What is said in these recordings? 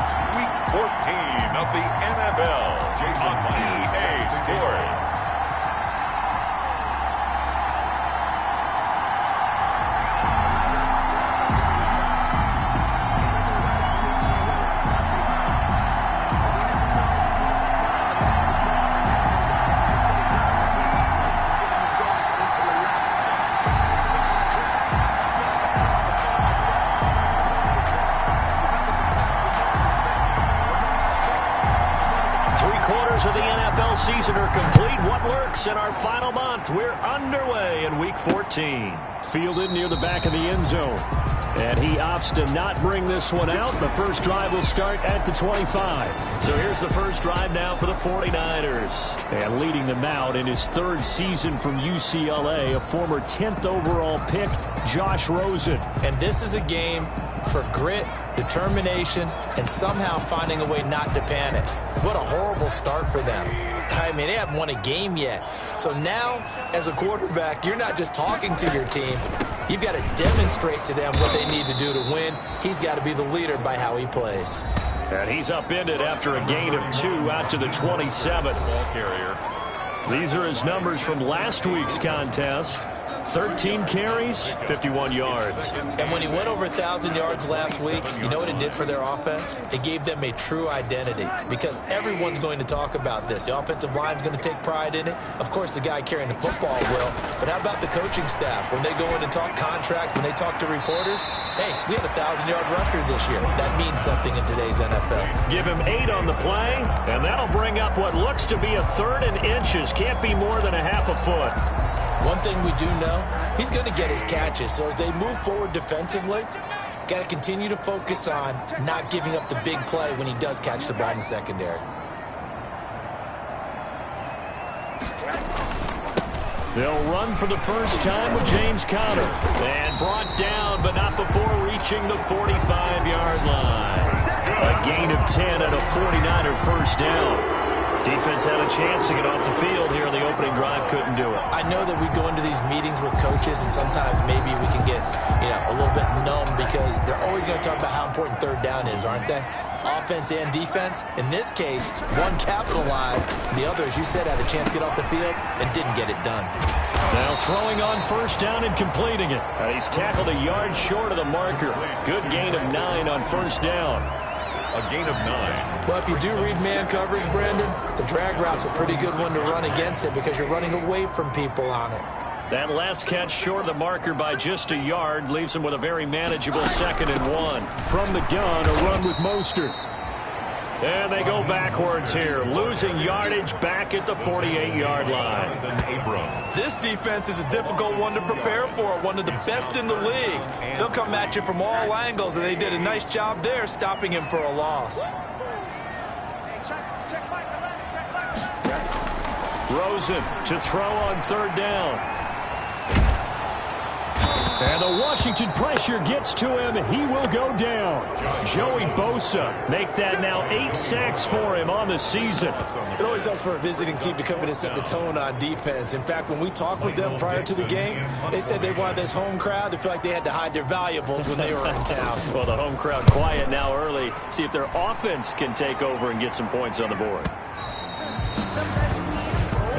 It's Week 14 of the NFL on EA Sports. Of the NFL season are complete. What lurks in our final month? We're underway in Week 14. Fielded near the back of the end zone. And he opts to not bring this one out. The first drive will start at the 25. So here's the first drive now for the 49ers. And leading them out in his third season from UCLA, a former 10th overall pick, Josh Rosen. And this is a game for grit, determination, and somehow finding a way not to panic. What a horrible start for them. I mean, they haven't won a game yet. So now, as a quarterback, you're not just talking to your team. You've got to demonstrate to them what they need to do to win. He's got to be the leader by how he plays. And he's upended after a gain of 2 out to the 27. These are his numbers from last week's contest. 13 carries, 51 yards. And when he went over 1,000 yards last week, you know what it did for their offense? It gave them a true identity because everyone's going to talk about this. The offensive line's going to take pride in it. Of course, the guy carrying the football will. But how about the coaching staff? When they go in and talk contracts, when they talk to reporters, hey, we had a 1,000-yard rusher this year. That means something in today's NFL. Give him 8 on the play, and that'll bring up what looks to be a third and inches. Can't be more than a half a foot. One thing we do know, he's going to get his catches. So as they move forward defensively, got to continue to focus on not giving up the big play when he does catch the ball in the secondary. They'll run for the first time with James Conner. And brought down, but not before reaching the 45-yard line. A gain of 10 and a 49er first down. Defense had a chance to get off the field here in the opening drive, couldn't do it. I know that we go into these meetings with coaches, and sometimes maybe we can get, a little bit numb because they're always going to talk about how important third down is, aren't they? Offense and defense. In this case, one capitalized, the other, as you said, had a chance to get off the field and didn't get it done. Now throwing on first down and completing it. He's tackled a yard short of the marker. Good gain of 9 on first down. A gain of 9. Well, if you do read man coverage, Brandon, the drag route's a pretty good one to run against it because you're running away from people on it. That last catch short of the marker by just a yard leaves him with a very manageable 2nd and 1. From the gun, a run with Mostert. And they go backwards here, losing yardage back at the 48-yard line. This defense is a difficult one to prepare for, one of the best in the league. They'll come at you from all angles, and they did a nice job there stopping him for a loss. Rosen to throw on third down. And the Washington pressure gets to him. He will go down. Joey Bosa make that now 8 sacks for him on the season. It always helps for a visiting team to come in and set the tone on defense. In fact, when we talked with them prior to the game, they said they wanted this home crowd to feel like they had to hide their valuables when they were in town. Well, the home crowd quiet now early. See if their offense can take over and get some points on the board.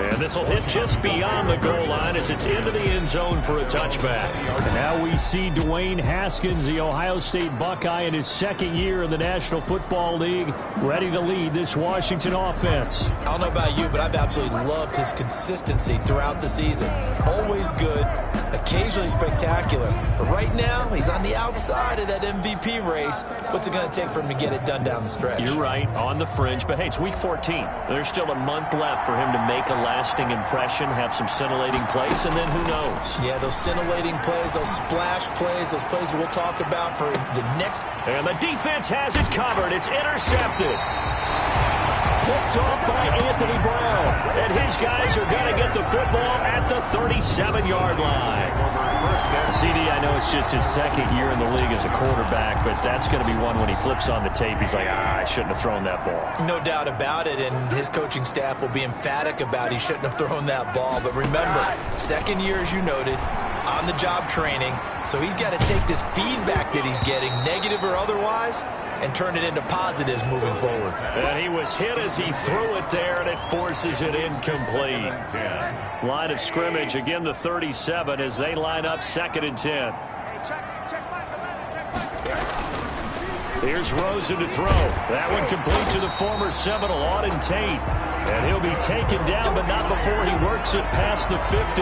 And this will hit just beyond the goal line as it's into the end zone for a touchback. And now we see Dwayne Haskins, the Ohio State Buckeye, in his second year in the National Football League, ready to lead this Washington offense. I don't know about you, but I've absolutely loved his consistency throughout the season. Always good, occasionally spectacular. But right now, he's on the outside of that MVP race. What's it going to take for him to get it done down the stretch? You're right, on the fringe. But, hey, it's Week 14. There's still a month left for him to make a lasting impression, have some scintillating plays, and then who knows? Yeah, those scintillating plays, those splash plays, those plays we'll talk about for the next. And the defense has it covered. It's intercepted. Picked off by Anthony Brown. And his guys are going to get the football at the 37-yard line. CD, I know it's just his second year in the league as a quarterback, but that's going to be one when he flips on the tape. He's like, I shouldn't have thrown that ball. No doubt about it, and his coaching staff will be emphatic about he shouldn't have thrown that ball. But remember, second year, as you noted, on-the-job training. So he's got to take this feedback that he's getting, negative or otherwise, and turn it into positives moving forward. And he was hit as he threw it there, and it forces it incomplete. Line of scrimmage, again the 37 as they line up 2nd and 10. Here's Rosen to throw. That one complete to the former Seminole, Auden Tate. And he'll be taken down, but not before he works it past the 50.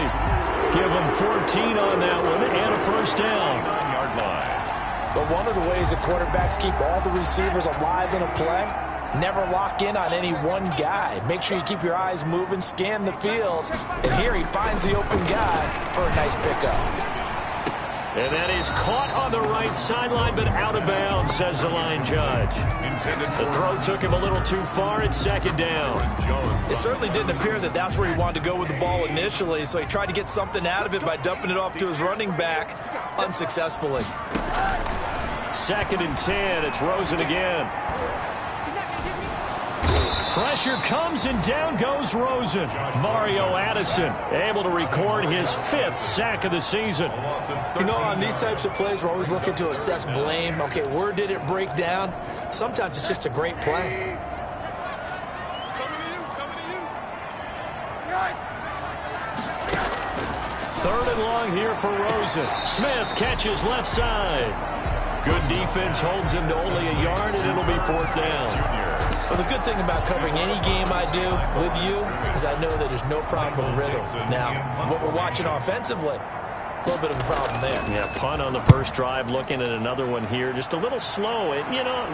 Give him 14 on that one and a first down. But one of the ways that quarterbacks keep all the receivers alive in a play, never lock in on any one guy. Make sure you keep your eyes moving, scan the field. And here he finds the open guy for a nice pickup. And that is caught on the right sideline, but out of bounds, says the line judge. The throw took him a little too far. It's 2nd down. It certainly didn't appear that that's where he wanted to go with the ball initially, so he tried to get something out of it by dumping it off to his running back unsuccessfully. 2nd and 10. It's Rosen again. Pressure comes, and down goes Rosen. Mario Addison able to record his 5th sack of the season. You know, on these types of plays, we're always looking to assess blame. Okay, where did it break down? Sometimes it's just a great play. Third and long here for Rosen. Smith catches left side. Good defense holds him to only a yard, and it'll be 4th down. Well, the good thing about covering any game I do with you is I know that there's no problem with rhythm. Now, what we're watching offensively, a little bit of a problem there. Yeah, punt on the first drive, looking at another one here. Just a little slow. You know,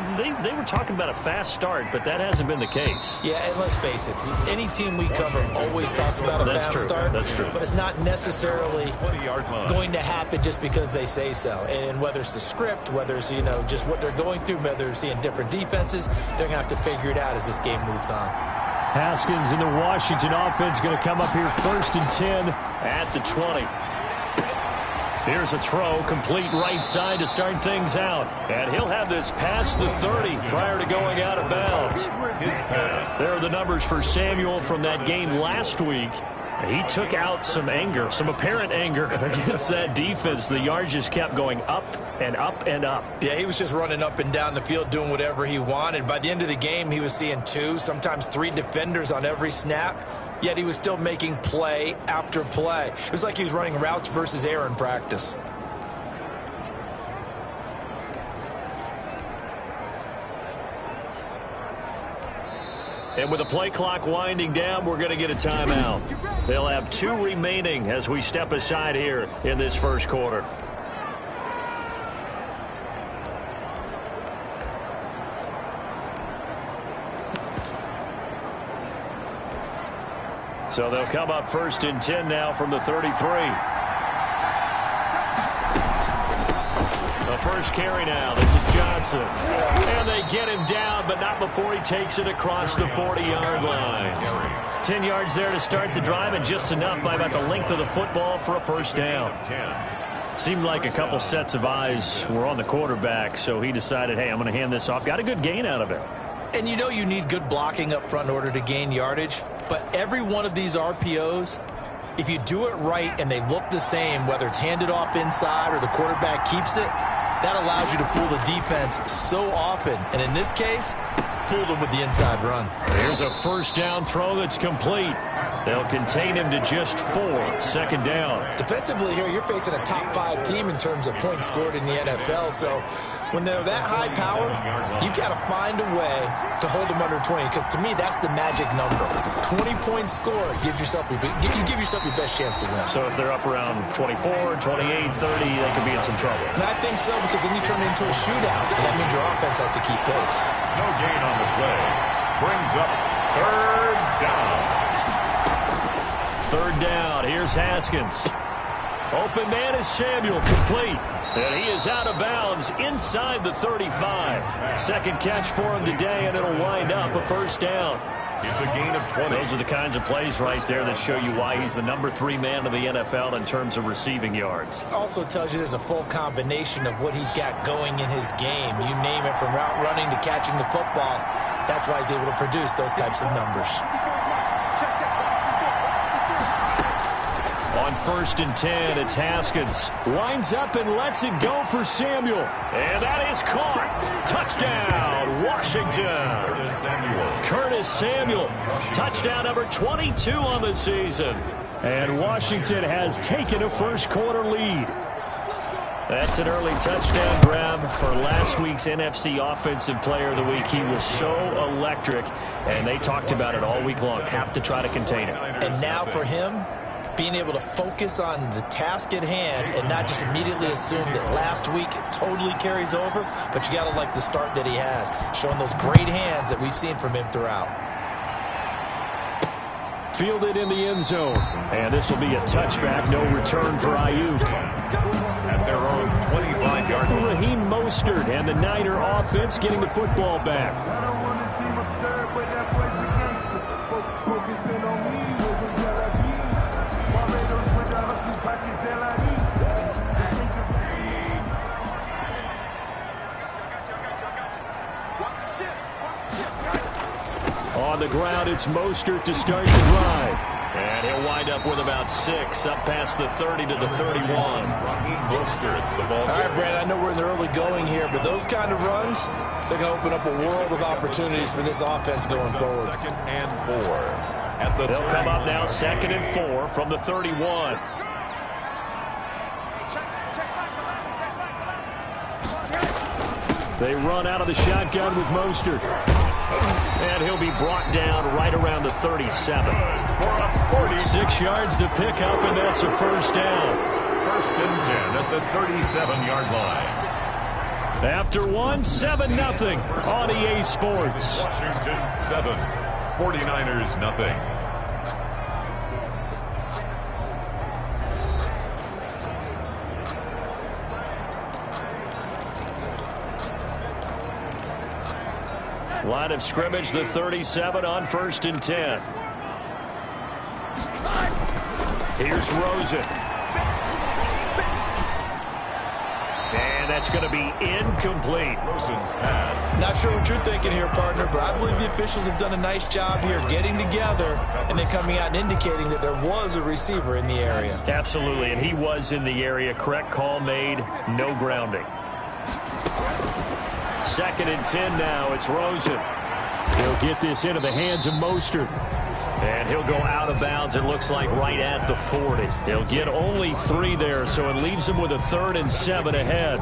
they were talking about a fast start, but that hasn't been the case. Yeah, and let's face it, any team we cover always talks about a fast start. That's true. But it's not necessarily going to happen just because they say so. And whether it's the script, whether it's, you know, just what they're going through, whether they're seeing different defenses, they're going to have to figure it out as this game moves on. Haskins in the Washington offense going to come up here 1st and 10 at the 20. Here's a throw, complete right side to start things out. And he'll have this past the 30 prior to going out of bounds. There are the numbers for Samuel from that game last week. He took out some anger, some apparent anger against that defense. The yards just kept going up and up and up. Yeah, he was just running up and down the field doing whatever he wanted. By the end of the game, he was seeing 2, sometimes 3 defenders on every snap. Yet he was still making play after play. It was like he was running routes versus air in practice. And with the play clock winding down, we're going to get a timeout. They'll have 2 remaining as we step aside here in this first quarter. So they'll come up 1st and 10 now from the 33. The first carry now. This is Johnson. And they get him down, but not before he takes it across the 40-yard line. 10 yards there to start the drive, and just enough by about the length of the football for a first down. Seemed like a couple sets of eyes were on the quarterback, so he decided, hey, I'm going to hand this off. Got a good gain out of it. And you know you need good blocking up front in order to gain yardage. But every one of these RPOs, if you do it right and they look the same, whether it's handed off inside or the quarterback keeps it, that allows you to fool the defense so often. And in this case, fooled them with the inside run. Here's a first down throw that's complete. They'll contain him to just 4. 2nd down. Defensively here, you're facing a top 5 team in terms of points scored in the NFL. So when they're that high powered, you've got to find a way to hold them under 20. Because to me, that's the magic number. 20 points scored gives yourself you give yourself your best chance to win. So if they're up around 24, 28, 30, they could be in some trouble. And I think so, because then you turn it into a shootout. And that means your offense has to keep pace. No gain on the play. Brings up 3rd down. 3rd down. Here's Haskins. Open man is Samuel, complete. And he is out of bounds inside the 35. Second catch for him today, and it'll wind up a first down. It's a gain of 20. Those are the kinds of plays right there that show you why he's the number 3 man of the NFL in terms of receiving yards. Also tells you there's a full combination of what he's got going in his game. You name it, from route running to catching the football. That's why he's able to produce those types of numbers. On 1st and 10. It's Haskins. Lines up and lets it go for Samuel. And that is caught. Touchdown, Washington. Curtis Samuel. Touchdown number 22 on the season. And Washington has taken a first-quarter lead. That's an early touchdown grab for last week's NFC Offensive Player of the Week. He was so electric, and they talked about it all week long. Have to try to contain it. And now for him, being able to focus on the task at hand and not just immediately assume that last week it totally carries over, but you got to like the start that he has, showing those great hands that we've seen from him throughout. Fielded in the end zone, and this will be a touchback. No return for Ayuk. At their own 25-yard line. Raheem Mostert and the Niner offense getting the football back. On the ground, it's Mostert to start the drive. And he'll wind up with about 6, up past the 30 to the 31. Raheem Mostert, the ball. All right, Brad, I know we're in the early going here, but those kind of runs, they're going to open up a world of opportunities for this offense going forward. 2nd and 4. At the They'll come up now 2nd and 4 from the 31. They run out of the shotgun with Mostert. And he'll be brought down right around the 37. 6 yards to pick up, and that's a first down. 1st and 10 at the 37-yard line. After 1, 7-0 on EA Sports. Washington 7, 49ers nothing. Line of scrimmage, the 37 on 1st and 10. Here's Rosen. And that's going to be incomplete. Rosen's pass. Not sure what you're thinking here, partner, but I believe the officials have done a nice job here getting together and then coming out and indicating that there was a receiver in the area. Absolutely, and he was in the area. Correct call made, no grounding. 2nd and 10 now. It's Rosen. He'll get this into the hands of Mostert. And he'll go out of bounds, it looks like, right at the 40. He'll get only 3 there, so it leaves him with a 3rd and 7 ahead.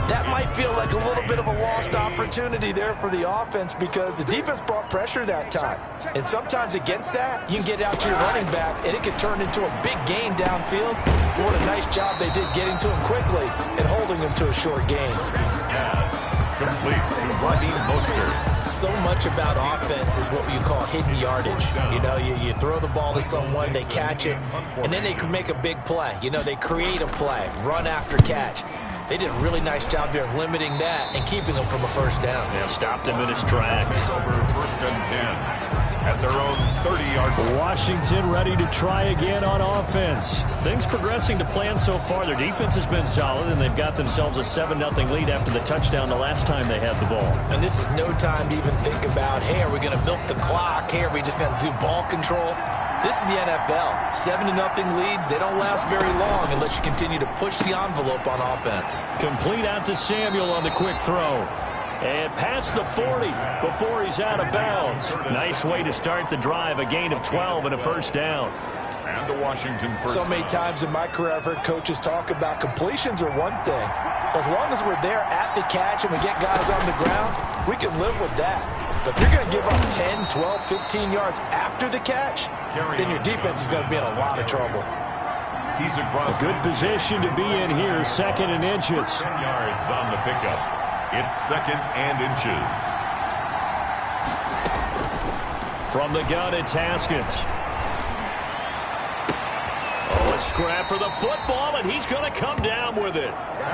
That might feel like a little bit of a lost opportunity there for the offense because the defense brought pressure that time. And sometimes against that, you can get out to your running back, and it can turn into a big gain downfield. What a nice job they did getting to him quickly and holding him to a short gain. Complete to Raheem Mostert. So much about offense is what you call hidden yardage. You know, you throw the ball to someone, they catch it, and then they can make a big play. You know, they create a play, run after catch. They did a really nice job there of limiting that and keeping him from a first down. Yeah, stopped him in his tracks. Over 1st and 10. At their own 30-yard line. Washington ready to try again on offense. Things progressing to plan so far. Their defense has been solid, and they've got themselves a 7-0 lead after the touchdown the last time they had the ball. And this is no time to even think about, hey, are we going to milk the clock? Hey, are we just going to do ball control? This is the NFL. 7-0 leads, they don't last very long unless you continue to push the envelope on offense. Complete out to Samuel on the quick throw. And past the 40 before he's out of bounds. Nice way to start the drive. A gain of 12 and a first down. And the Washington first So many times in my career I've heard coaches talk about completions are one thing. As long as we're there at the catch and we get guys on the ground, we can live with that. But if you're going to give up 10, 12, 15 yards after the catch, then your defense is going to be in a lot of trouble. He's across. A good position to be in here. 2nd and inches. 10 yards on the pickup. It's 2nd and inches. From the gun, it's Haskins. Oh, a scrap for the football, and he's going to come down with it.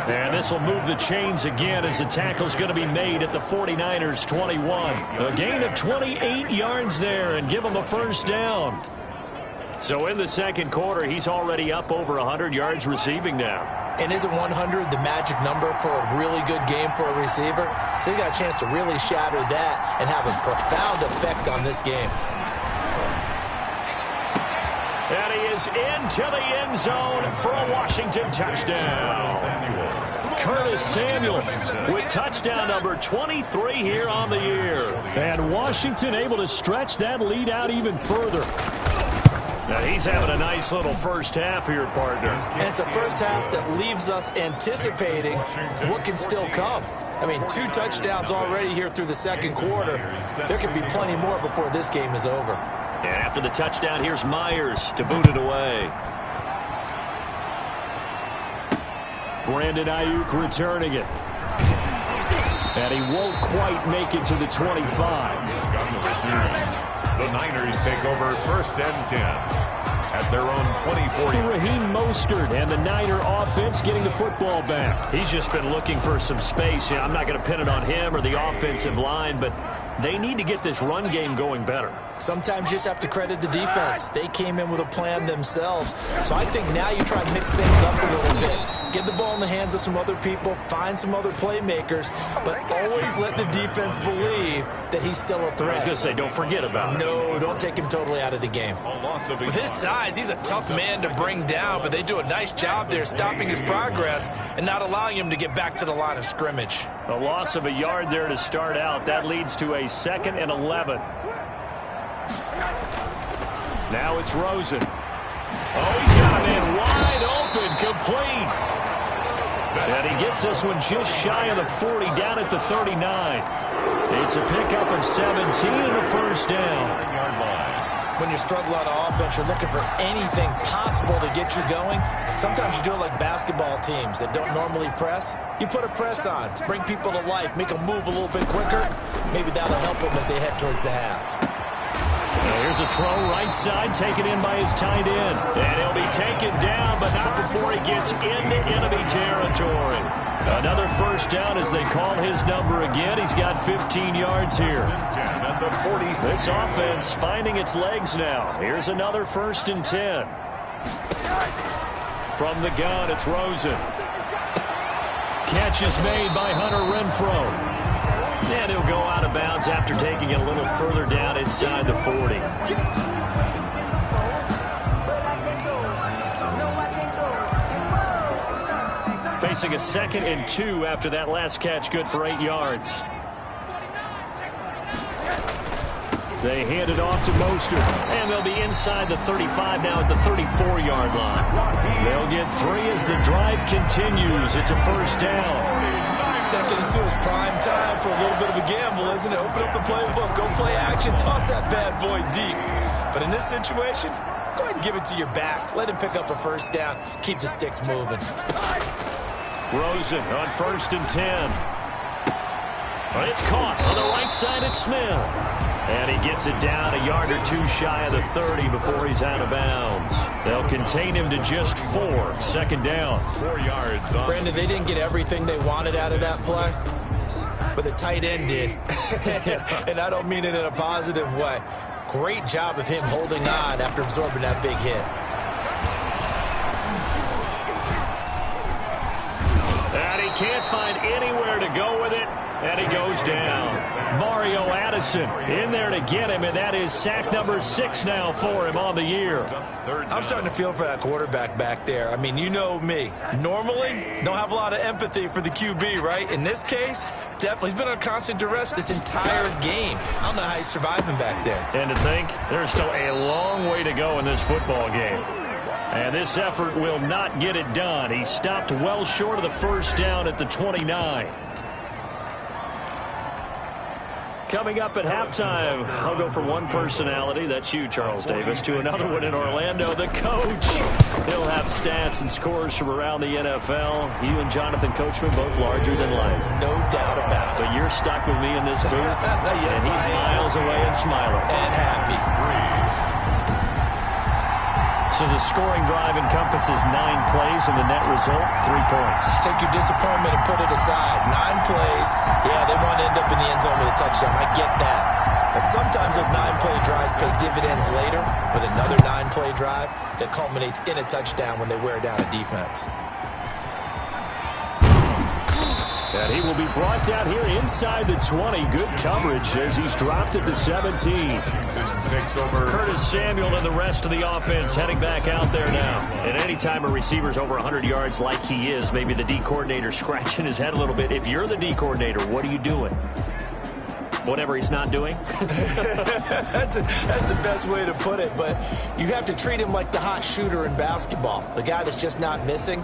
And this will move the chains again as the tackle's going to be made at the 49ers' 21. A gain of 28 yards there and give him a first down. So in the 2nd quarter, he's already up over 100 yards receiving now. And isn't 100 the magic number for a really good game for a receiver? So he got a chance to really shatter that and have a profound effect on this game. And he is into the end zone for a Washington touchdown. Curtis Samuel with touchdown number 23 here on the year. And Washington able to stretch that lead out even further. Now he's having a nice little first half here, partner. And it's a first half that leaves us anticipating what can still come. I mean, 2 touchdowns already here through the second quarter. There could be plenty more before this game is over. And after the touchdown, here's Myers to boot it away. Brandon Ayuk returning it. And he won't quite make it to the 25. The Niners take over 1st and 10 at their own 24. Raheem Mostert and the Niner offense getting the football back. He's just been looking for some space. I'm not going to pin it on him or the offensive line, but they need to get this run game going better. Sometimes you just have to credit the defense. They came in with a plan themselves. So I think now you try to mix things up a little bit. Get the ball in the hands of some other people, find some other playmakers, but always let the defense believe that he's still a threat. I was going to say, don't forget about it. No, don't take him totally out of the game. With his size, he's a tough man to bring down, but they do a nice job there stopping his progress and not allowing him to get back to the line of scrimmage. A loss of a yard there to start out. That leads to a 2nd and 11. Now it's Rosen. Oh, he's got a man wide open, complete. And he gets this one just shy of the 40, down at the 39. It's a pickup of 17 and a first down. When you struggle on offense, you're looking for anything possible to get you going. Sometimes you do it like basketball teams that don't normally press. You put a press on, bring people to life, make them move a little bit quicker. Maybe that'll help them as they head towards the half. Here's a throw right side, taken in by his tight end. And he'll be taken down, but not before he gets into enemy territory. Another first down as they call his number again. He's got 15 yards here. This offense finding its legs now. Here's another 1st and 10. From the gun, it's Rosen. Catch is made by Hunter Renfrow. And he'll go out of bounds after taking it a little further down inside the 40. Facing a 2nd and 2 after that last catch, good for 8 yards. They hand it off to Mostert, and they'll be inside the 35 now at the 34-yard line. They'll get 3 as the drive continues. It's a first down. 2nd and 2 is prime time for a little bit of a gamble, isn't it? Open up the playbook, go play action, toss that bad boy deep. But in this situation, go ahead and give it to your back. Let him pick up a first down. Keep the sticks moving. Rosen on 1st and 10. But it's caught on the right side at Smith. And he gets it down a yard or 2 shy of the 30 before he's out of bounds. They'll contain him to just 4. 2nd down. 4 yards. Brandon, they didn't get everything they wanted out of that play, but the tight end did. And I don't mean it in a positive way. Great job of him holding on after absorbing that big hit. And he can't find anywhere to go with it. And he goes down. Mario Addison in there to get him, and that is sack number 6 now for him on the year. I'm starting to feel for that quarterback back there. I mean, you know me. Normally, don't have a lot of empathy for the QB, right? In this case, definitely. He's been under constant duress this entire game. I don't know how he's surviving back there. And to think, there's still a long way to go in this football game. And this effort will not get it done. He stopped well short of the first down at the 29. Coming up at halftime, I'll go from one personality, that's you, Charles Davis, to another one in Orlando, the coach. He'll have stats and scores from around the NFL. You and Jonathan Coachman both larger than life. No doubt about it. But you're stuck with me in this booth, yes, and he's miles away and smiling. And happy. So the scoring drive encompasses 9 plays, and the net result, 3 points. Take your disappointment and put it aside. 9 plays. Yeah, they want to end up in the end zone with a touchdown. I get that. But sometimes those 9-play drives pay dividends later with another 9-play drive that culminates in a touchdown when they wear down a defense. And he will be brought down here inside the 20. Good coverage as he's dropped at the 17. Takes over. Curtis Samuel and the rest of the offense heading back out there now. And anytime a receiver's over 100 yards like he is, maybe the D coordinator scratching his head a little bit. If you're the D coordinator, what are you doing? Whatever he's not doing? That's the best way to put it, but you have to treat him like the hot shooter in basketball, the guy that's just not missing.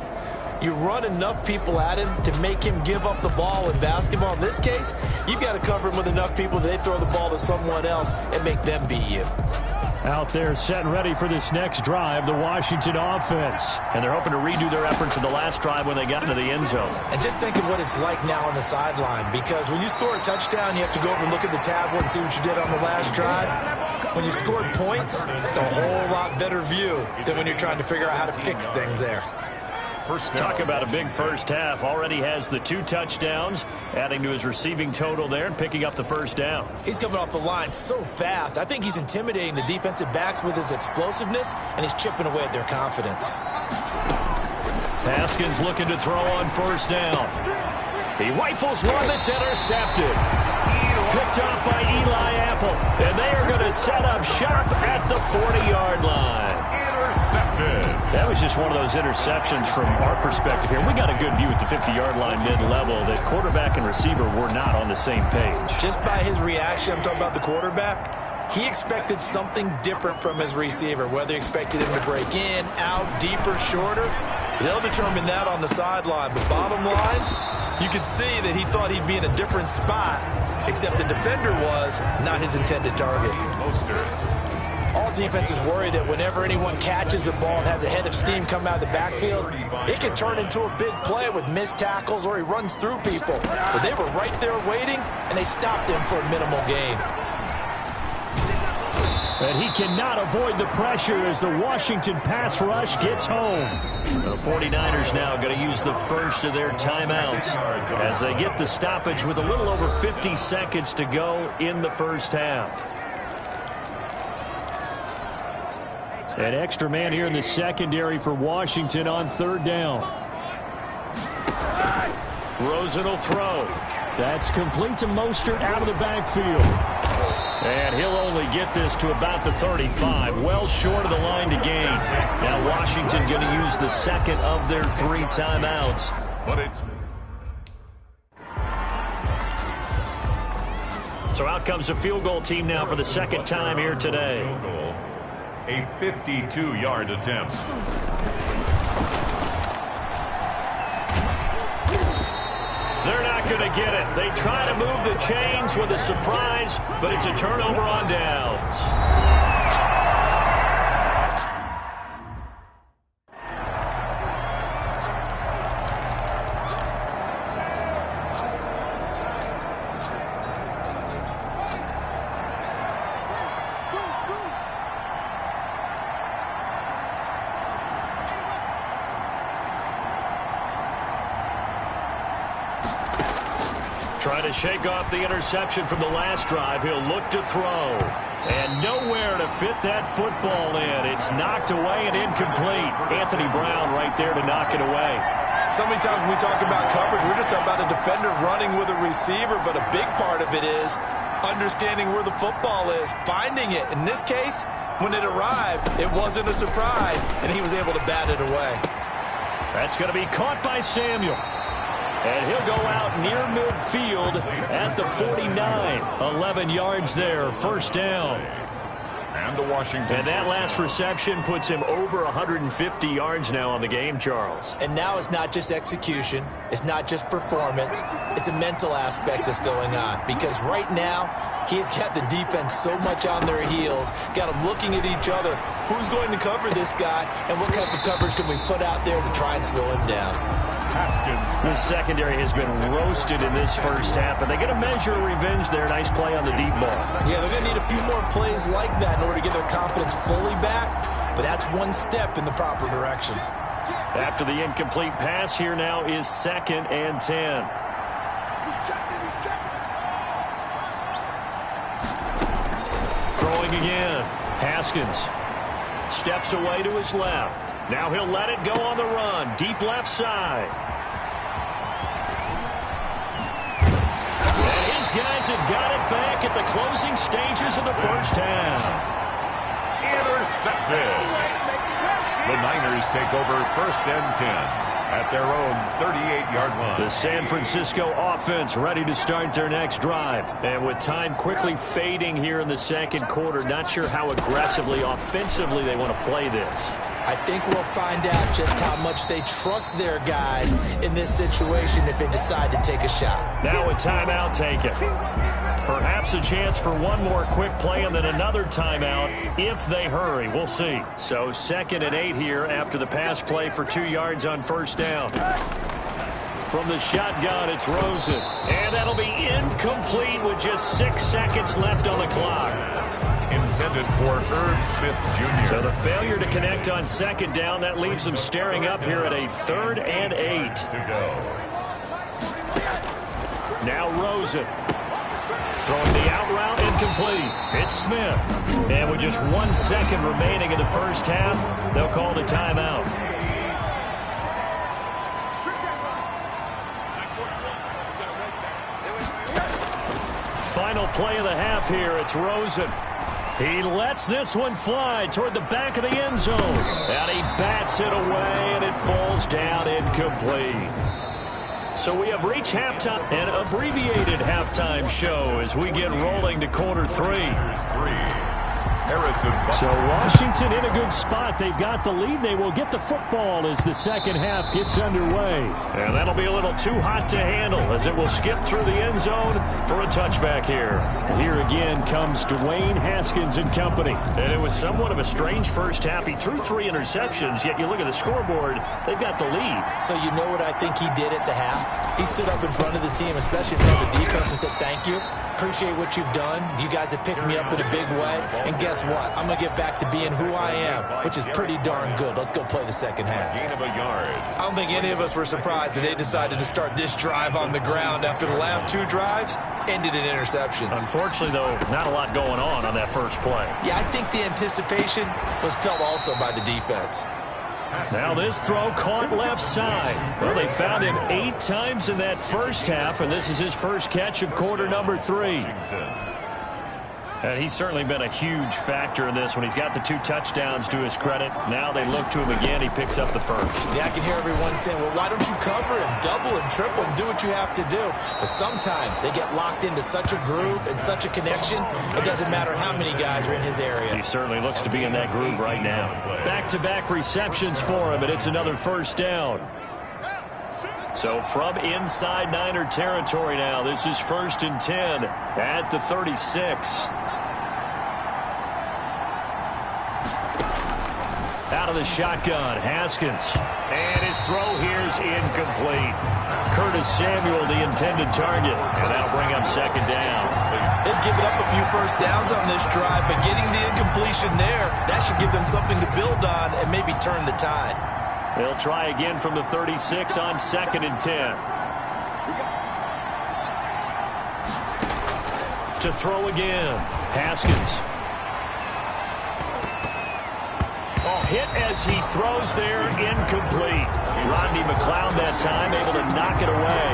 You run enough people at him to make him give up the ball in basketball. In this case, you've got to cover him with enough people that they throw the ball to someone else and make them beat you. Out there set and ready for this next drive, the Washington offense. And they're hoping to redo their efforts in the last drive when they got into the end zone. And just think of what it's like now on the sideline, because when you score a touchdown, you have to go over and look at the tablet and see what you did on the last drive. When you scored points, it's a whole lot better view than when you're trying to figure out how to fix things there. Talk about a big first half. Already has the 2 touchdowns, adding to his receiving total there and picking up the first down. He's coming off the line so fast. I think he's intimidating the defensive backs with his explosiveness, and he's chipping away at their confidence. Haskins looking to throw on first down. He rifles one that's intercepted. Picked up by Eli Apple. And they are going to set up shop at the 40-yard line. That was just one of those interceptions from our perspective here. We got a good view at the 50-yard line mid-level that quarterback and receiver were not on the same page. Just by his reaction, I'm talking about the quarterback, he expected something different from his receiver, whether he expected him to break in, out, deeper, shorter. They'll determine that on the sideline. But bottom line, you could see that he thought he'd be in a different spot, except the defender was not his intended target. All defenses worry that whenever anyone catches the ball and has a head of steam come out of the backfield, it can turn into a big play with missed tackles or he runs through people. But they were right there waiting, and they stopped him for a minimal gain. And he cannot avoid the pressure as the Washington pass rush gets home. The 49ers now going to use the first of their timeouts as they get the stoppage with a little over 50 seconds to go in the first half. An extra man here in the secondary for Washington on third down. Rosen will throw. That's complete to Mostert out of the backfield. And he'll only get this to about the 35, well short of the line to gain. Now Washington going to use the second of their 3 timeouts. So out comes a field goal team now for the second time here today. A 52-yard attempt. They're not going to get it. They try to move the chains with a surprise, but it's a turnover on downs. Trying to shake off the interception from the last drive. He'll look to throw. And nowhere to fit that football in. It's knocked away and incomplete. Anthony Brown right there to knock it away. So many times when we talk about coverage, we're just talking about a defender running with a receiver, but a big part of it is understanding where the football is, finding it. In this case, when it arrived, it wasn't a surprise, and he was able to bat it away. That's going to be caught by Samuel. And he'll go out near midfield at the 49. 11 yards there, first down. And the Washington. And that last reception puts him over 150 yards now on the game, Charles. And now it's not just execution. It's not just performance. It's a mental aspect that's going on. Because right now, he's got the defense so much on their heels, got them looking at each other. Who's going to cover this guy, and what type of coverage can we put out there to try and slow him down? The secondary has been roasted in this first half, but they get a measure of revenge there. Nice play on the deep ball. Yeah, they're going to need a few more plays like that in order to get their confidence fully back, but that's one step in the proper direction. After the incomplete pass, here now is 2nd and 10. Throwing again. Haskins steps away to his left. Now he'll let it go on the run. Deep left side. Cowboys have got it back at the closing stages of the first half. Intercepted. The Niners take over 1st and 10 at their own 38-yard line. The San Francisco offense ready to start their next drive. And with time quickly fading here in the second quarter, not sure how aggressively, offensively they want to play this. I think we'll find out just how much they trust their guys in this situation if they decide to take a shot. Now a timeout taken. Perhaps a chance for one more quick play and then another timeout if they hurry. We'll see. So 2nd and 8 here after the pass play for 2 yards on first down. From the shotgun, it's Rosen. And that'll be incomplete with just 6 seconds left on the clock. Intended for Irv Smith Jr. So the failure to connect on 2nd down, that leaves them staring up here at a 3rd and 8. To go. Now Rosen. Throwing the out route, incomplete. It's Smith. And with just 1 second remaining in the first half, they'll call the timeout. Final play of the half here. It's Rosen. He lets this one fly toward the back of the end zone. And he bats it away, and it falls down incomplete. So we have reached halftime, an abbreviated halftime show as we get rolling to quarter 3. So Washington in a good spot. They've got the lead. They will get the football as the second half gets underway. And that'll be a little too hot to handle as it will skip through the end zone for a touchback here. Here again comes Dwayne Haskins and company. And it was somewhat of a strange first half. He threw 3 interceptions, yet you look at the scoreboard, they've got the lead. So you know what I think he did at the half? He stood up in front of the team, especially in front of the defense, and said, thank you. Appreciate what you've done. You guys have picked me up in a big way. And guess what? I'm going to get back to being who I am, which is pretty darn good. Let's go play the second half. Gain of a yard. I don't think any of us were surprised that they decided to start this drive on the ground after the last 2 drives ended in interceptions. Unfortunately, though, not a lot going on that first play. Yeah, I think the anticipation was felt also by the defense. Now this throw caught left side. Well, they found him 8 times in that first half, and this is his first catch of quarter number 3. And he's certainly been a huge factor in this when he's got the 2 touchdowns to his credit. Now they look to him again. He picks up the first. Yeah, I can hear everyone saying, well, why don't you cover him, double him, triple him, do what you have to do. But sometimes they get locked into such a groove and such a connection, it doesn't matter how many guys are in his area. He certainly looks to be in that groove right now. Back-to-back receptions for him, and it's another first down. So from inside Niner territory now, this is 1st and 10 at the 36. Out of the shotgun, Haskins. And his throw here is incomplete. Curtis Samuel, the intended target. And that'll bring up 2nd down. They've given up a few first downs on this drive, but getting the incompletion there, that should give them something to build on and maybe turn the tide. They'll try again from the 36 on 2nd and 10. To throw again, Haskins. Hit as he throws there, incomplete. Rodney McLeod that time able to knock it away.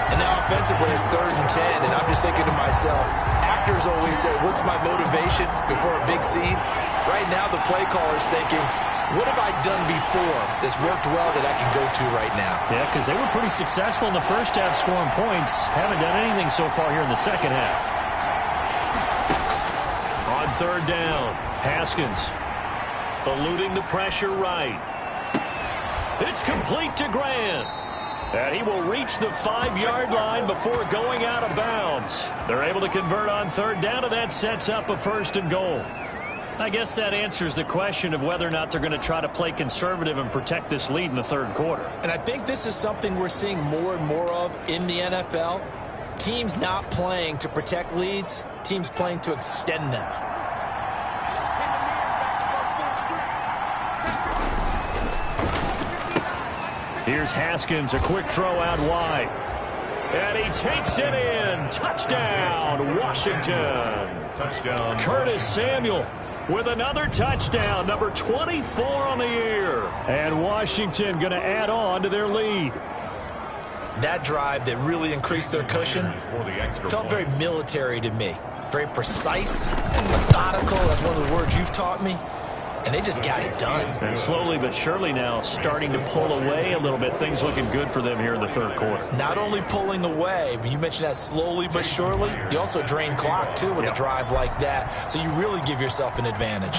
And now offensively it's 3rd and 10, and I'm just thinking to myself, actors always say, what's my motivation before a big scene? Right now the play caller's thinking, what have I done before that's worked well that I can go to right now? Yeah, because they were pretty successful in the first half scoring points. Haven't done anything so far here in the second half. On 3rd down, Haskins. Eluding the pressure right. It's complete to Grant. And he will reach the 5-yard line before going out of bounds. They're able to convert on 3rd down, and that sets up a 1st and goal. I guess that answers the question of whether or not they're going to try to play conservative and protect this lead in the 3rd quarter. And I think this is something we're seeing more and more of in the NFL. Teams not playing to protect leads, teams playing to extend them. Here's Haskins, a quick throw out wide. And he takes it in. Touchdown, Washington. Touchdown. Curtis Samuel with another touchdown, number 24 on the year. And Washington going to add on to their lead. That drive that really increased their cushion felt very military to me. Very precise, methodical. That's one of the words you've taught me. And they just got it done. And slowly but surely now starting to pull away a little bit. Things looking good for them here in the third quarter. Not only pulling away, but you mentioned that slowly but surely. You also drain clock, too, with a drive like that. So you really give yourself an advantage.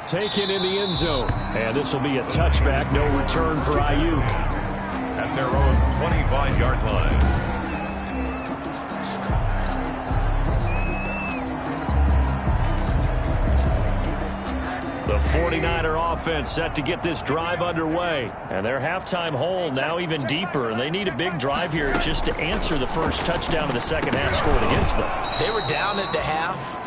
Taken in the end zone. And this will be a touchback. No return for Ayuk. At their own 25-yard line. The 49er offense set to get this drive underway. And their halftime hole now even deeper. And they need a big drive here just to answer the first touchdown of the second half scored against them. They were down at the half.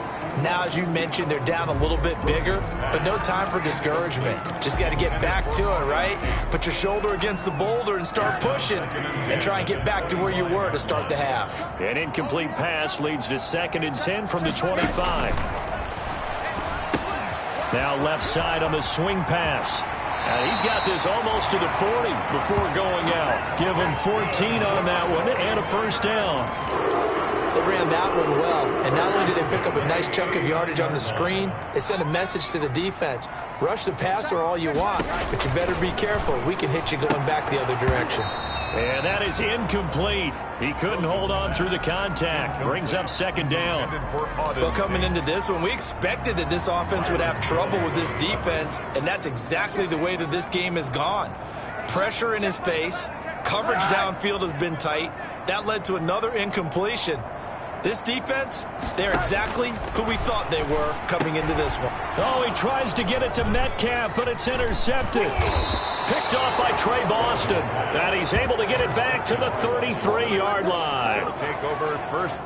Now, as you mentioned, they're down a little bit bigger, but no time for discouragement. Just got to get back to it, right? Put your shoulder against the boulder and start pushing and try and get back to where you were to start the half. An incomplete pass leads to 2nd and 10 from the 25. Now left side on the swing pass. And he's got this almost to the 40 before going out. Give him 14 on that one and a first down. They ran that one well, and not only did they pick up a nice chunk of yardage on the screen, they sent a message to the defense. Rush the passer all you want, but you better be careful. We can hit you going back the other direction. And that is incomplete. He couldn't hold on through the contact. Brings up 2nd down. Well, coming into this one, we expected that this offense would have trouble with this defense, and that's exactly the way that this game has gone. Pressure in his face. Coverage downfield has been tight. That led to another incompletion. This defense, they're exactly who we thought they were coming into this one. Oh, he tries to get it to Metcalf, but it's intercepted. Picked off by Trey Boston. And he's able to get it back to the 33-yard line. Take over first.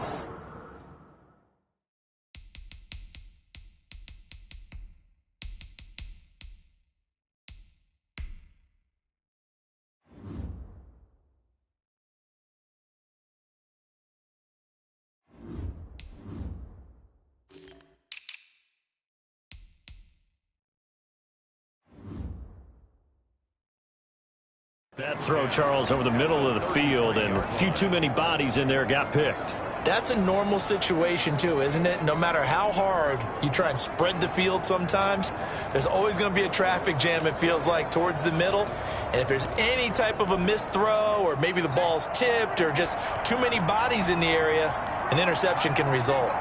That throw, Charles, over the middle of the field, and a few too many bodies in there got picked. That's a normal situation, too, isn't it? No matter how hard you try and spread the field sometimes, there's always going to be a traffic jam, it feels like, towards the middle. And if there's any type of a missed throw, or maybe the ball's tipped, or just too many bodies in the area, an interception can result.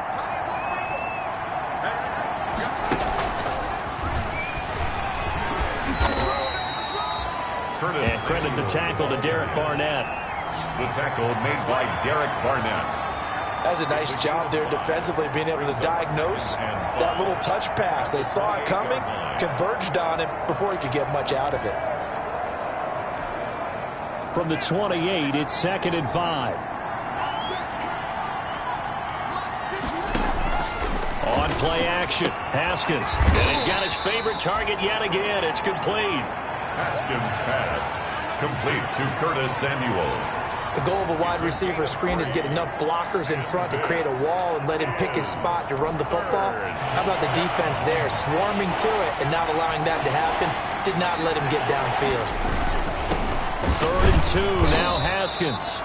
And credit the tackle to Derek Barnett. The tackle made by Derek Barnett. That's a nice job there defensively, being able to diagnose that little touch pass. They saw it coming, converged on it before he could get much out of it. From the 28, it's 2nd and 5. On play action, Haskins. And he's got his favorite target yet again. It's complete. Haskins' pass complete to Curtis Samuel. The goal of a wide receiver screen is get enough blockers in front to create a wall and let him pick his spot to run the football. How about the defense there, swarming to it and not allowing that to happen? Did not let him get downfield. 3rd and 2, now Haskins.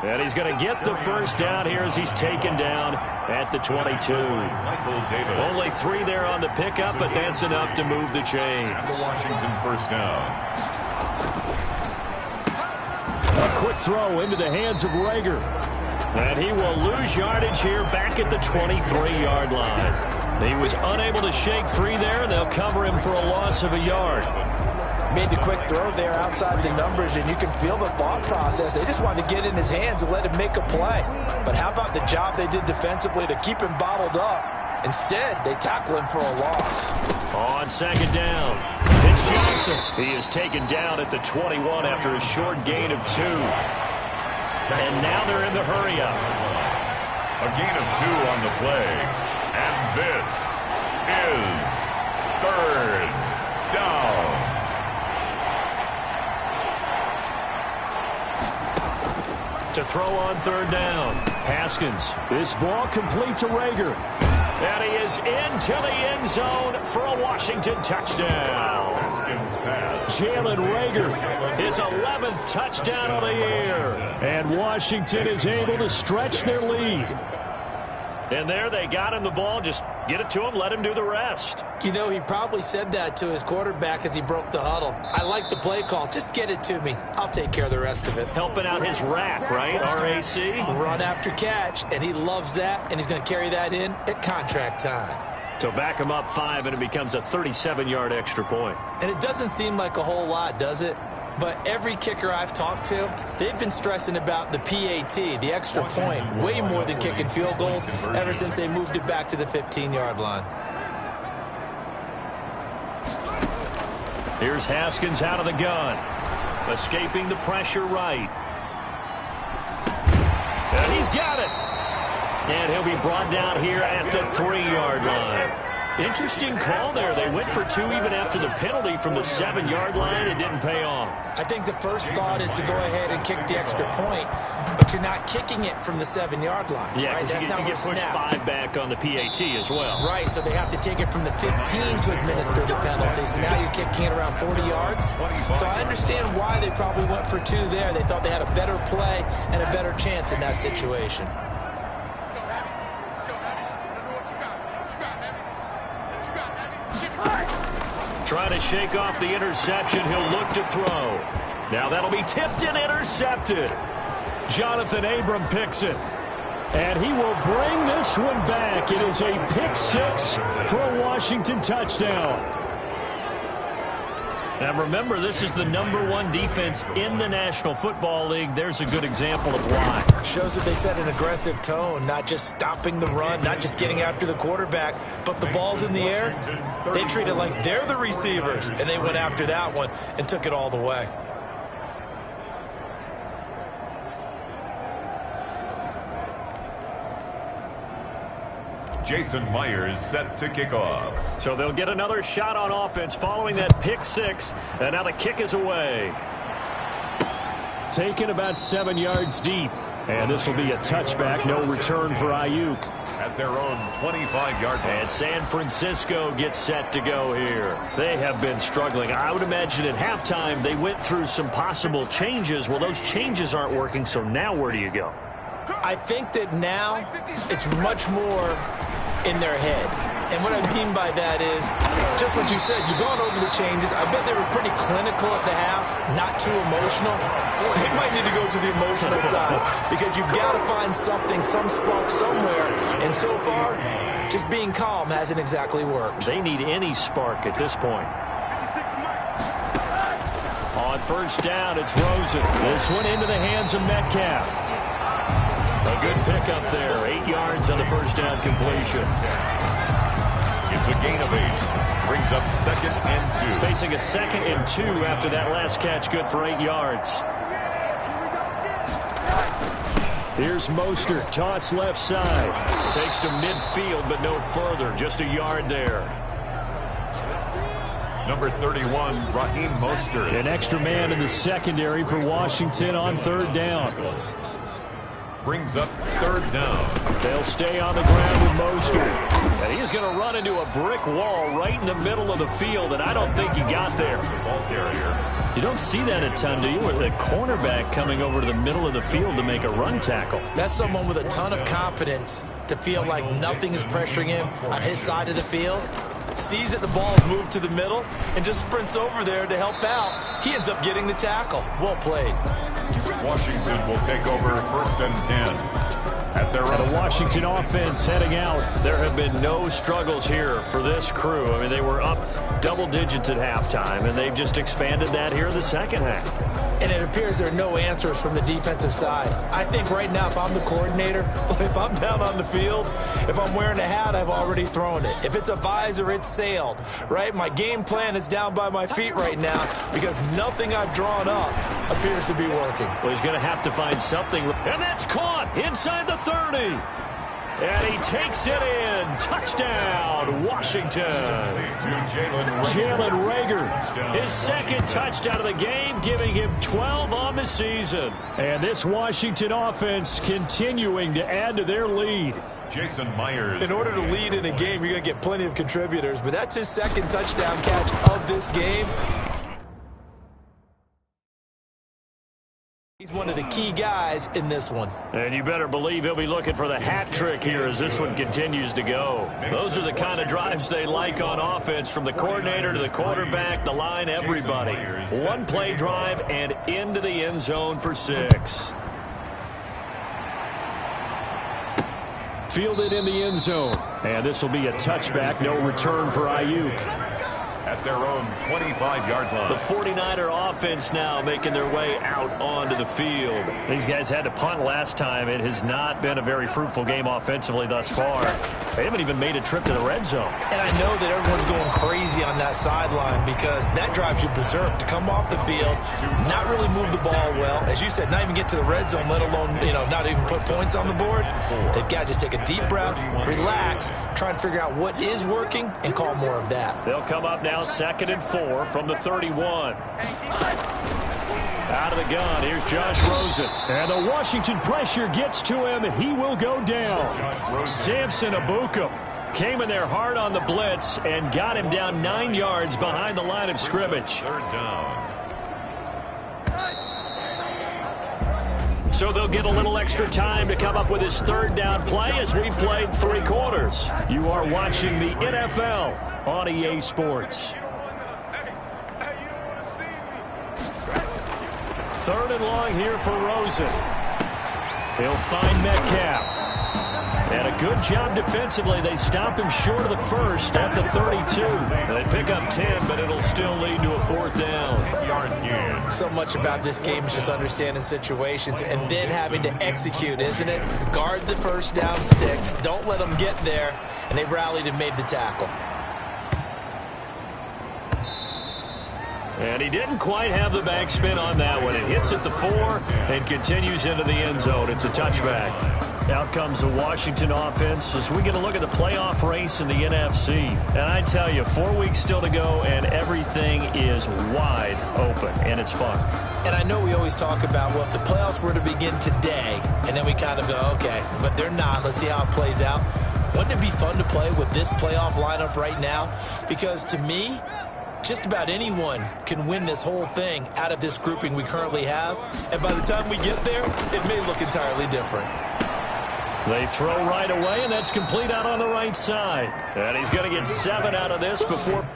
And he's going to get the first down here as he's taken down at the 22. Only 3 there on the pickup, but that's enough to move the chains. The Washington first down. A quick throw into the hands of Rager. And he will lose yardage here back at the 23-yard line. He was unable to shake free there, and they'll cover him for a loss of a yard. Made the quick throw there outside the numbers, and you can feel the thought process. They just wanted to get in his hands and let him make a play. But how about the job they did defensively to keep him bottled up? Instead, they tackle him for a loss. On 2nd down, it's Johnson. He is taken down at the 21 after a short gain of 2. And now they're in the hurry-up. A gain of 2 on the play. And this is 3rd down. To throw on 3rd down, Haskins. This ball complete to Rager. And he is into the end zone for a Washington touchdown. Jalen Reagor, his 11th touchdown of the year. And Washington is able to stretch their lead. And there they got him the ball. Just get it to him, let him do the rest. You know, he probably said that to his quarterback as he broke the huddle. I like the play call. Just get it to me. I'll take care of the rest of it. Helping out his rack, right? RAC. Run after catch, and he loves that, and he's going to carry that in at contract time. So back him up 5, and it becomes a 37-yard extra point. And it doesn't seem like a whole lot, does it? But every kicker I've talked to, they've been stressing about the PAT, the extra point, way more than kicking field goals ever since they moved it back to the 15-yard line. Here's Haskins out of the gun, escaping the pressure right. And he's got it. And he'll be brought down here at the 3-yard line. Interesting call there. They went for 2 even after the penalty from the 7-yard line. It didn't pay off. I think the first thought is to go ahead and kick the extra point, but you're not kicking it from the 7-yard line. Yeah, right? because you get pushed 5 back on the PAT as well. Right, so they have to take it from the 15 to administer the penalty. So now you're kicking it around 40 yards. So I understand why they probably went for 2 there. They thought they had a better play and a better chance in that situation. Trying to shake off the interception. He'll look to throw. Now that'll be tipped and intercepted. Jonathan Abram picks it. And he will bring this one back. It is a pick 6 for a Washington touchdown. Now remember, this is the #1 defense in the National Football League. There's a good example of why. Shows that they set an aggressive tone, not just stopping the run, not just getting after the quarterback, but the ball's in the air. They treat it like they're the receivers, and they went after that one and took it all the way. Jason Myers set to kick off. So they'll get another shot on offense following that pick 6. And now the kick is away. Taken about 7 yards deep. And this will be a touchback. No return for Ayuk. At their own 25-yard line. And San Francisco gets set to go here. They have been struggling. I would imagine at halftime they went through some possible changes. Well, those changes aren't working, so now where do you go? I think that now it's much more in their head. And what I mean by that is just what you said. You've gone over the changes. I bet they were pretty clinical at the half, not too emotional. They might need to go to the emotional side because you've got to find something, some spark somewhere. And so far, just being calm hasn't exactly worked. They need any spark at this point. On first down, it's Rosen. This one into the hands of Metcalf. A good pickup there. 8 yards on the first down completion. It's a gain of 8. Brings up 2nd and 2. Facing a 2nd and 2 after that last catch. Good for 8 yards. Here's Mostert. Toss left side. Takes to midfield, but no further. Just a yard there. Number 31, Raheem Mostert. An extra man in the secondary for Washington on 3rd down. Brings up 3rd down. They'll stay on the ground with Mostert. And he's going to run into a brick wall right in the middle of the field, and I don't think he got there. Ball carrier. You don't see that a ton, do you? With a cornerback coming over to the middle of the field to make a run tackle. That's someone with a ton of confidence to feel like nothing is pressuring him on his side of the field. Sees that the ball's moved to the middle and just sprints over there to help out. He ends up getting the tackle. Well played. Washington will take over 1st and 10. At their own. The Washington offense heading out. There have been no struggles here for this crew. I mean, they were up double digits at halftime, and they've just expanded that here in the second half. And it appears there are no answers from the defensive side. I think right now, if I'm the coordinator, if I'm down on the field, if I'm wearing a hat, I've already thrown it. If it's a visor, it's sailed, right? My game plan is down by my feet right now because nothing I've drawn up appears to be working. Well, he's going to have to find something. And that's caught inside the 30. And he takes it in. Touchdown, Washington. Jalen Reagor, his 2nd touchdown of the game, giving him 12 on the season. And this Washington offense continuing to add to their lead. Jason Myers. In order to lead in a game, you're going to get plenty of contributors, but that's his second touchdown catch of this game. He's one of the key guys in this one. And you better believe he'll be looking for the hat trick here as this one continues to go. Those are the kind of drives they like on offense, from the coordinator to the quarterback, the line, everybody. One play drive and into the end zone for 6. Fielded in the end zone. And this will be a touchback. No return for Ayuk. At their own 25-yard line. The 49er offense now making their way out onto the field. These guys had to punt last time. It has not been a very fruitful game offensively thus far. They haven't even made a trip to the red zone. And I know that everyone's going crazy on that sideline because that drives you berserk to come off the field, not really move the ball well. As you said, not even get to the red zone, let alone, not even put points on the board. They've got to just take a deep breath, relax, try and figure out what is working, and call more of that. They'll come up now 2nd and 4 from the 31. Out of the gun, here's Josh Rosen. And the Washington pressure gets to him, and he will go down. Samson Ebukam came in there hard on the blitz and got him down 9 yards behind the line of scrimmage. 3rd down. So they'll get a little extra time to come up with his 3rd down play as we've played 3 quarters. You are watching the NFL on EA Sports. 3rd and long here for Rosen. He'll find Metcalf. And a good job defensively. They stop him short of the first at the 32. They pick up 10, but it'll still lead to a 4th down. 10-yard gain. So much about this game is just understanding situations and then having to execute, isn't it? Guard the first down sticks. Don't let them get there. And they rallied and made the tackle. And he didn't quite have the backspin on that one. It hits at the 4 and continues into the end zone. It's a touchback. Out comes the Washington offense as we get a look at the playoff race in the NFC. And I tell you, 4 weeks still to go, and everything is wide open, and it's fun. And I know we always talk about, well, if the playoffs were to begin today, and then we kind of go, okay, but they're not. Let's see how it plays out. Wouldn't it be fun to play with this playoff lineup right now? Because to me, just about anyone can win this whole thing out of this grouping we currently have. And by the time we get there, it may look entirely different. They throw right away, and that's complete out on the right side. And he's going to get 7 out of this before...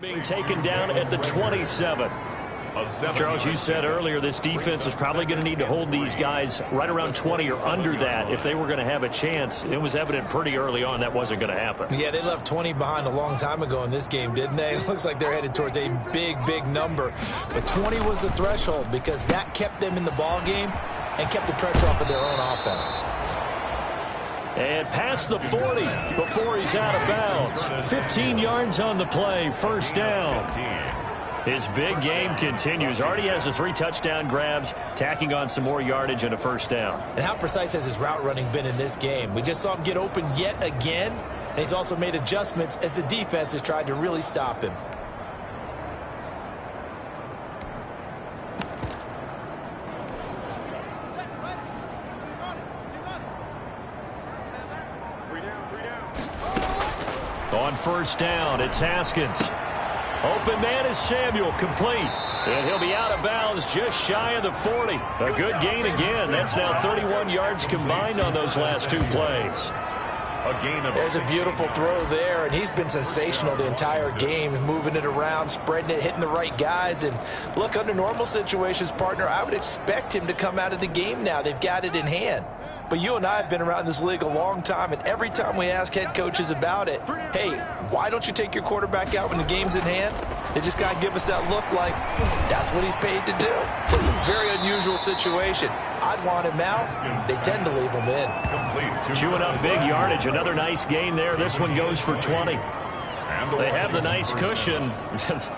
being taken down at the 27. Charles, you said earlier this defense is probably going to need to hold these guys right around 20 or under that if they were going to have a chance. It was evident pretty early on that wasn't going to happen. Yeah, they left 20 behind a long time ago in this game, didn't they? It looks like they're headed towards a big, big number. But 20 was the threshold because that kept them in the ball game and kept the pressure off of their own offense. And past the 40 before he's out of bounds. 15 yards on the play, 1st down. His big game continues. Already has the 3 touchdown grabs, tacking on some more yardage and a 1st down. And how precise has his route running been in this game? We just saw him get open yet again, and he's also made adjustments as the defense has tried to really stop him. On 1st down, it's Haskins. Open man is Samuel, complete. And he'll be out of bounds just shy of the 40. A good gain again. That's now 31 yards combined on those last 2 plays. A gain of There's a beautiful throw there, and he's been sensational the entire game, moving it around, spreading it, hitting the right guys. And look, under normal situations, partner, I would expect him to come out of the game now. They've got it in hand. But you and I have been around this league a long time, and every time we ask head coaches about it, hey, why don't you take your quarterback out when the game's in hand? They just got to give us that look like that's what he's paid to do. So it's a very unusual situation. I'd want him out. They tend to leave him in. Chewing up big yardage. Another nice gain there. This one goes for 20. They have the nice cushion.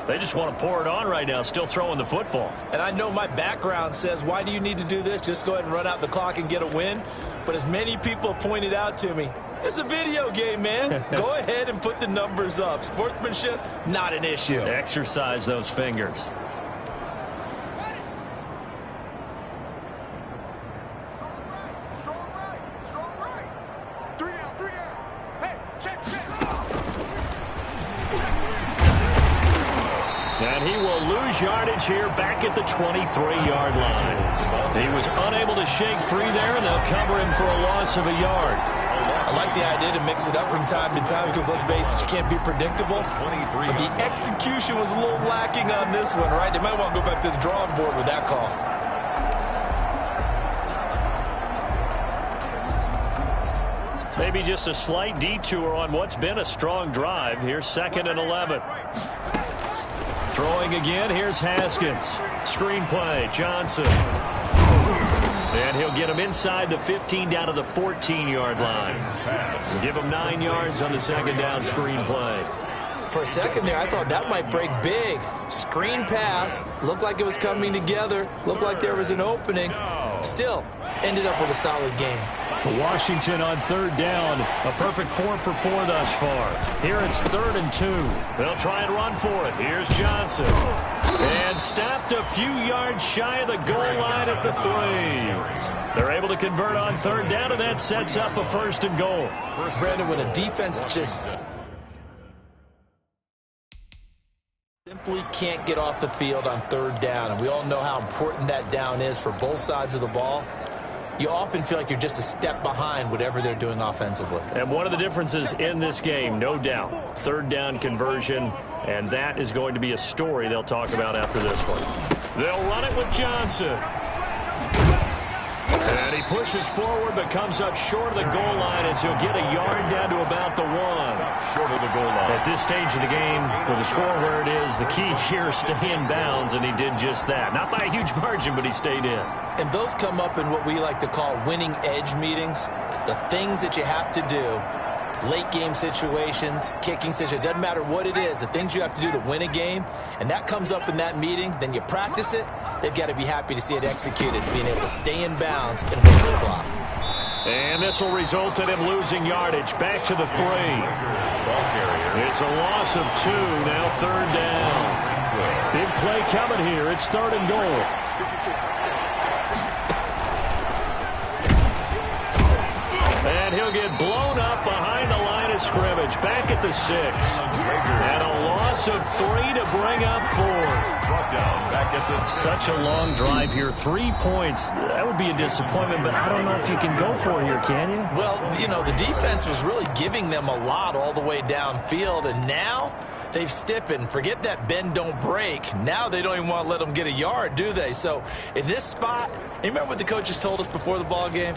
They just want to pour it on right now, still throwing the football. And I know my background says, why do you need to do this? Just go ahead and run out the clock and get a win. But as many people pointed out to me, it's a video game, man. Go ahead and put the numbers up. Sportsmanship, not an issue. Exercise those fingers. And he will lose yardage here back at the 23-yard line. He was unable to shake free there, and they'll cover him for a loss of a yard. I like the idea to mix it up from time to time because, let's face it, you can't be predictable. But the execution was a little lacking on this one, right? They might want to go back to the drawing board with that call. Maybe just a slight detour on what's been a strong drive. Here's 2nd and 11. Throwing again, here's Haskins. Screenplay, Johnson. And he'll get him inside the 15 down to the 14-yard line. Give him 9 yards on the 2nd down screenplay. For a second there, I thought that might break big. Screen pass, looked like it was coming together, looked like there was an opening. Still, ended up with a solid game. Washington on 3rd down. A perfect 4 for 4 thus far. Here it's 3rd and 2. They'll try and run for it. Here's Johnson. And stopped a few yards shy of the goal line at the 3. They're able to convert on 3rd down, and that sets up a 1st and goal. Brandon, when a defense just simply can't get off the field on 3rd down, and we all know how important that down is for both sides of the ball, you often feel like you're just a step behind whatever they're doing offensively. And one of the differences in this game, no doubt, 3rd down conversion, and that is going to be a story they'll talk about after this one. They'll run it with Johnson. And he pushes forward but comes up short of the goal line as he'll get a yard down to about the 1. Short of the goal line. At this stage of the game, with the score where it is, the key here is stay in bounds, and he did just that. Not by a huge margin, but he stayed in. And those come up in what we like to call winning edge meetings. The things that you have to do, late game situations, kicking situations, doesn't matter what it is, the things you have to do to win a game, and that comes up in that meeting, then you practice it, they've got to be happy to see it executed, being able to stay in bounds and win the clock. And this will result in him losing yardage back to the 3. It's a loss of 2, now 3rd down. Big play coming here. It's 3rd and goal. And he'll get blown up behind the line of scrimmage, back at the 6. And a loss of 3 to bring up 4. Back at the 6. Such a long drive here. 3 points. That would be a disappointment, but I don't know if you can go for it here, can you? Well, you know, the defense was really giving them a lot all the way downfield, and now they've stiffened. Forget that bend, don't break. Now they don't even want to let them get a yard, do they? So in this spot, you remember what the coaches told us before the ball game?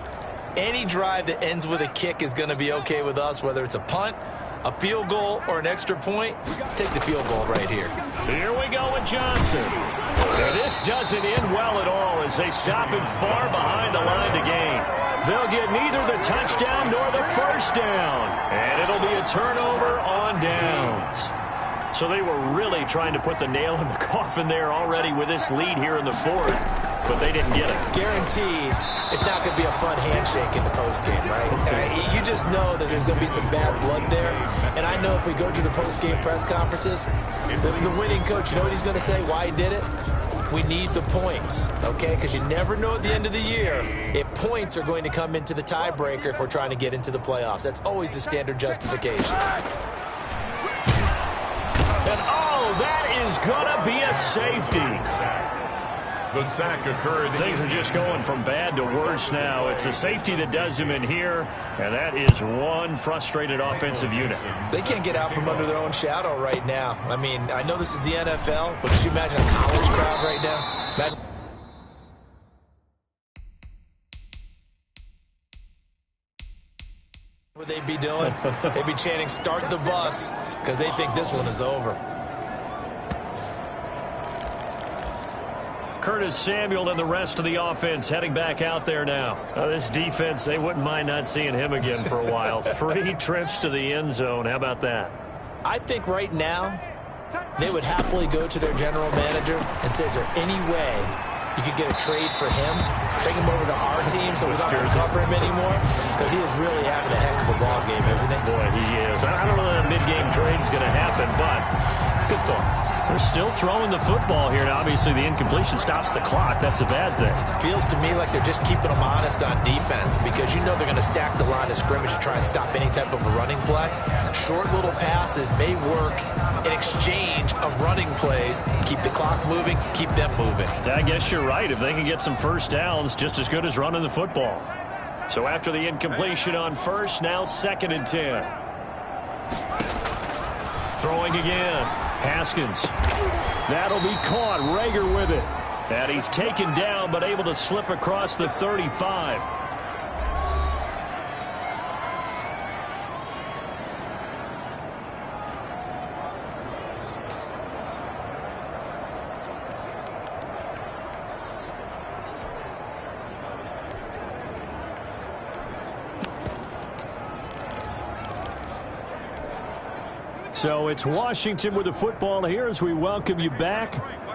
Any drive that ends with a kick is going to be okay with us, whether it's a punt, a field goal, or an extra point. Take the field goal right here. Here we go with Johnson. And this doesn't end well at all as they stop him far behind the line to gain. They'll get neither the touchdown nor the 1st down. And it'll be a turnover on downs. So they were really trying to put the nail in the coffin there already with this lead here in the 4th, but they didn't get it. Guaranteed it's not going to be a fun handshake in the postgame, right? You just know that there's going to be some bad blood there. And I know if we go to the postgame press conferences, the winning coach, you know what he's going to say, why he did it? We need the points, okay? Because you never know at the end of the year if points are going to come into the tiebreaker if we're trying to get into the playoffs. That's always the standard justification. And, oh, that is going to be a safety. The sack occurred. Things are just going from bad to worse now. It's a safety that does him in here, and that is one frustrated offensive unit. They can't get out from under their own shadow right now. I mean, I know this is the NFL, but could you imagine a college crowd right now? What would they be doing? They'd be chanting, "Start the bus," because they think this one is over. Curtis Samuel and the rest of the offense heading back out there now. This defense, they wouldn't mind not seeing him again for a while. 3 trips to the end zone. How about that? I think right now they would happily go to their general manager and say, is there any way you could get a trade for him, bring him over to our team so we don't have to cover him anymore? Because he is really having a heck of a ball game, isn't he? Boy, he is. I don't know that a mid-game trade is going to happen, but good thought. They're still throwing the football here. Now, obviously, the incompletion stops the clock. That's a bad thing. Feels to me like they're just keeping them honest on defense because you know they're going to stack the line of scrimmage to try and stop any type of a running play. Short little passes may work in exchange of running plays. Keep the clock moving, keep them moving. I guess you're right. If they can get some first downs, just as good as running the football. So after the incompletion on first, now 2nd and 10. Throwing again. Haskins. That'll be caught. Reagor with it. And he's taken down, but able to slip across the 35. So it's Washington with the football here as we welcome you back.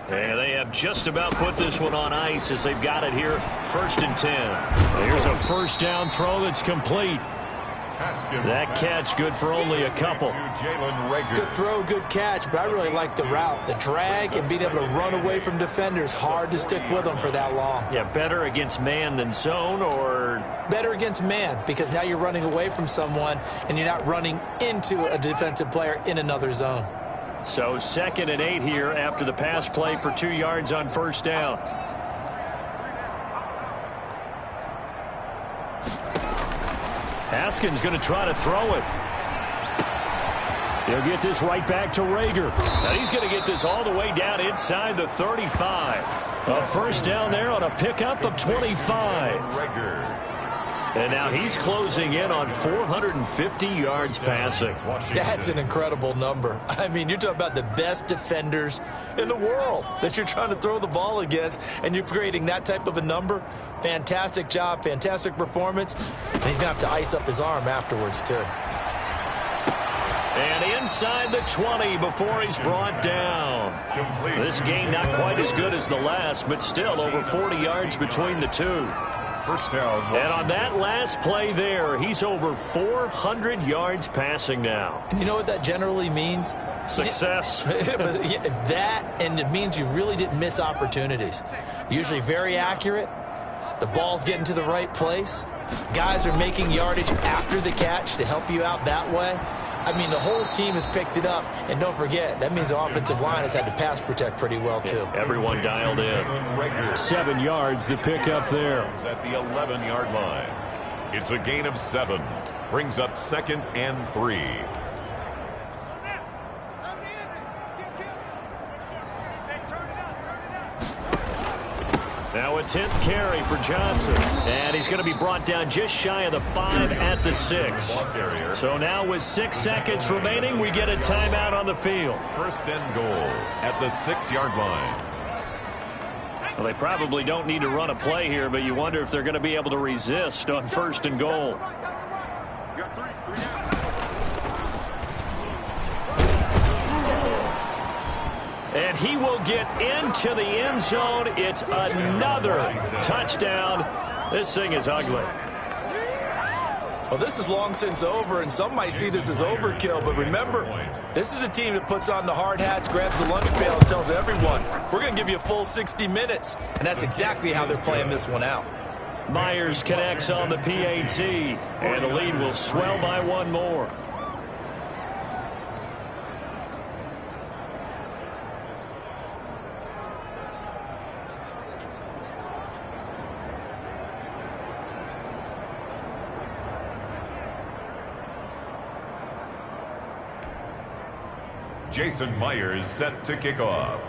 And they have just about put this one on ice as they've got it here. 1st and 10. Here's a first down throw that's complete. That catch good for only a couple. Good throw, good catch, but I really like the route. The drag and being able to run away from defenders. Hard to stick with them for that long. Yeah, better against man than zone, or? Better against man because now you're running away from someone and you're not running into a defensive player in another zone. So 2nd and 8 here after the pass play for 2 yards on first down. Haskins going to try to throw it. He'll get this right back to Reagor. And he's going to get this all the way down inside the 35. A first down there on a pickup of 25. And now he's closing in on 450 yards passing. That's an incredible number. I mean, you're talking about the best defenders in the world that you're trying to throw the ball against, and you're creating that type of a number. Fantastic job, fantastic performance. And he's going to have to ice up his arm afterwards, too. And inside the 20 before he's brought down. This game not quite as good as the last, but still over 40 yards between the two. First down. And on that last play there, he's over 400 yards passing now. And you know what that generally means? Success. That, and it means you really didn't miss opportunities. Usually very accurate. The ball's getting to the right place. Guys are making yardage after the catch to help you out that way. I mean, the whole team has picked it up. And don't forget, that means the offensive line has had to pass protect pretty well, too. Yeah, everyone dialed in. 7 yards, the pickup there. At the 11-yard line. It's a gain of 7. Brings up 2nd and 3. Now a 10th carry for Johnson. And he's going to be brought down just shy of the 5 at the 6. So now with 6 seconds remaining, we get a timeout on the field. 1st and goal at the 6-yard line. Well, they probably don't need to run a play here, but you wonder if they're going to be able to resist on 1st and goal. And he will get into the end zone. It's another touchdown. This thing is ugly. Well, this is long since over, and some might see this as overkill. But remember, this is a team that puts on the hard hats, grabs the lunch pail, and tells everyone, we're going to give you a full 60 minutes. And that's exactly how they're playing this one out. Myers connects on the PAT, and the lead will swell by 1 more. Jason Myers set to kick off.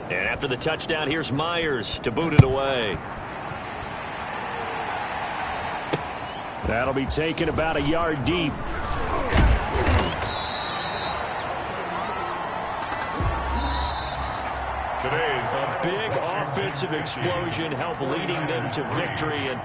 And after the touchdown, here's Myers to boot it away. That'll be taken about a yard deep. Today's big offensive explosion help leading them to victory. And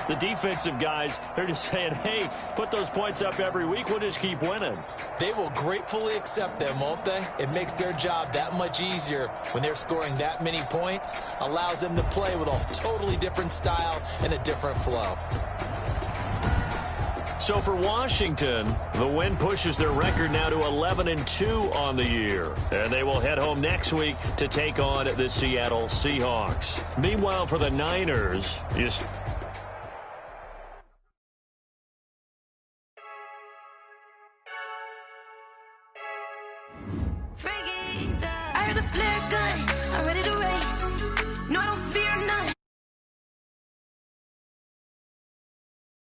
the defensive guys, they're just saying, hey, put those points up every week. We'll just keep winning. They will gratefully accept them, won't they? It makes their job that much easier when they're scoring that many points. Allows them to play with a totally different style and a different flow. So for Washington, the win pushes their record now to 11-2 on the year. And they will head home next week to take on the Seattle Seahawks. Meanwhile, for the Niners,